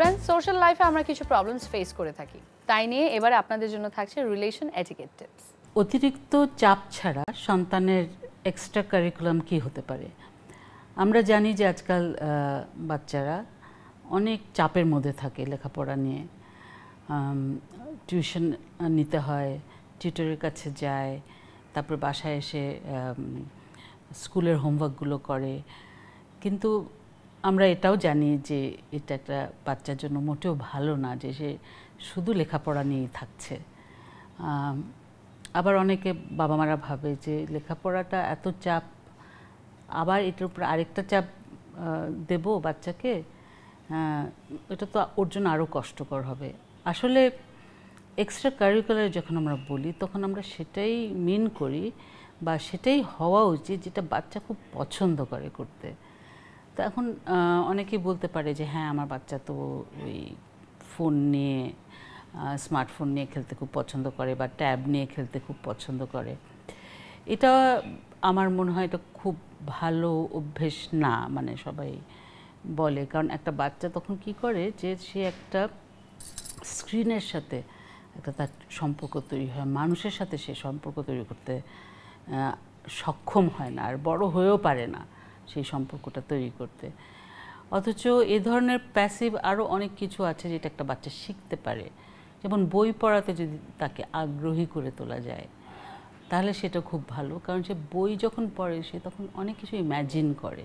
Friends, social লাইফে আমরা কিছু প্রবলেমস ফেস করে থাকি, তাই নিয়ে এবারে আপনাদের জন্য থাকছে রিলেশন এটিকেট টিপস। অতিরিক্ত চাপ ছাড়া সন্তানের এক্সট্রা কারিকুলাম কী হতে পারে? আমরা জানি যে আজকাল বাচ্চারা অনেক চাপের মধ্যে থাকে লেখাপড়া নিয়ে। টিউশন নিতে হয়, টিউটরের কাছে যায়, তারপর বাসায় এসে স্কুলের হোমওয়ার্কগুলো করে। কিন্তু আমরা এটাও জানি যে এটা একটা বাচ্চার জন্য মোটেও ভালো না যে সে শুধু লেখাপড়া নিয়েই থাকছে। আবার অনেকে বাবা মারা ভাবে যে লেখাপড়াটা এত চাপ, আবার এটার উপর আরেকটা চাপ দেব বাচ্চাকে, এটা তো ওর জন্য আরও কষ্টকর হবে। আসলে এক্সট্রা কারিকুলার যখন আমরা বলি তখন আমরা সেটাই মিন করি বা সেটাই হওয়া উচিত যেটা বাচ্চা খুব পছন্দ করে করতে। তো এখন অনেকেই বলতে পারে যে হ্যাঁ, আমার বাচ্চা তো ওই ফোন নিয়ে, স্মার্টফোন নিয়ে খেলতে খুব পছন্দ করে বা ট্যাব নিয়ে খেলতে খুব পছন্দ করে। এটা আমার মনে হয় এটা খুব ভালো অভ্যেস না, মানে সবাই বলে। কারণ একটা বাচ্চা তখন কি করে যে সে একটা স্ক্রিনের সাথে একটা তার সম্পর্ক তৈরি হয়, মানুষের সাথে সে সম্পর্ক তৈরি করতে সক্ষম হয় না, আর বড় হয়েও পারে না সেই সম্পর্কটা তৈরি করতে। অথচ এ ধরনের প্যাসিভ আরও অনেক কিছু আছে যেটা একটা বাচ্চা শিখতে পারে। যেমন বই পড়াতে যদি তাকে আগ্রহী করে তোলা যায় তাহলে সেটা খুব ভালো, কারণ সে বই যখন পড়ে সে তখন অনেক কিছু ইম্যাজিন করে।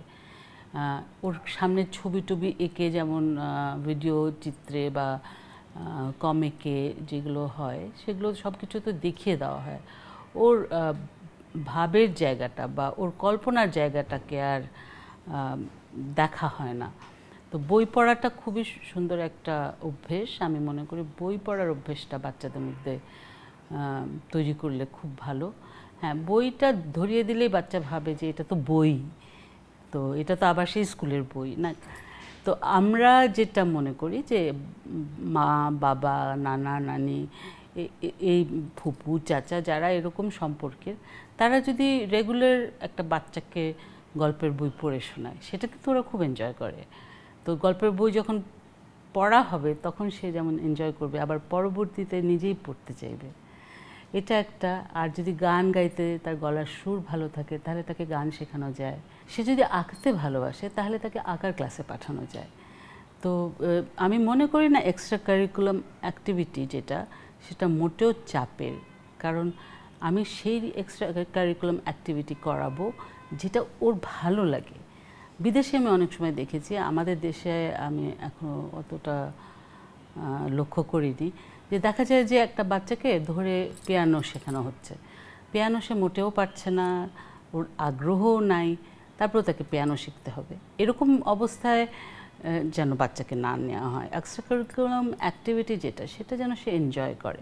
ওর সামনে ছবি টবি এঁকে, যেমন ভিডিও চিত্রে বা কমিকে যেগুলো হয় সেগুলো সব কিছু তো দেখিয়ে দেওয়া হয়। ওর ভাবের জায়গাটা বা ওর কল্পনার জায়গাটাকে আর দেখা হয় না। তো বই পড়াটা খুবই সুন্দর একটা অভ্যেস। আমি মনে করি বই পড়ার অভ্যেসটা বাচ্চাদের মধ্যে তৈরি করলে খুব ভালো। হ্যাঁ, বইটা ধরিয়ে দিলেই বাচ্চা ভাবে যে এটা তো বই, তো এটা তো আবার সেই স্কুলের বই না। তো আমরা যেটা মনে করি যে মা বাবা, নানা নানি, এই ফুপু চাচা যারা এরকম সম্পর্কের, তারা যদি রেগুলার একটা বাচ্চাকে গল্পের বই পড়ে শোনায় সেটা কিন্তু ওরা খুব এনজয় করে। তো গল্পের বই যখন পড়া হবে তখন সে যেমন এনজয় করবে, আবার পরবর্তীতে নিজেই পড়তে চাইবে, এটা একটা। আর যদি গান গাইতে তার গলার সুর ভালো থাকে তাহলে তাকে গান শেখানো যায়। সে যদি আঁকতে ভালোবাসে তাহলে তাকে আঁকার ক্লাসে পাঠানো যায়। তো আমি মনে করি না এক্সট্রা কারিকুলাম অ্যাক্টিভিটি যেটা, সেটা মোটেও চাপের। কারণ আমি সেই এক্সট্রা কারিকুলাম অ্যাক্টিভিটি করাবো যেটা ওর ভালো লাগে। বিদেশে আমি অনেক সময় দেখেছি, আমাদের দেশে আমি এখনও অতটা লক্ষ্য করিনি, যে দেখা যায় যে একটা বাচ্চাকে ধরে পিয়ানো শেখানো হচ্ছে, পিয়ানো সে মোটেও পারছে না, ওর আগ্রহও নাই, তারপরেও তাকে পিয়ানো শিখতে হবে। এরকম অবস্থায় যেন বাচ্চাকে না নেওয়া হয়। এক্সট্রা কারিকুলাম অ্যাক্টিভিটি যেটা, সেটা যেন সে এনজয় করে।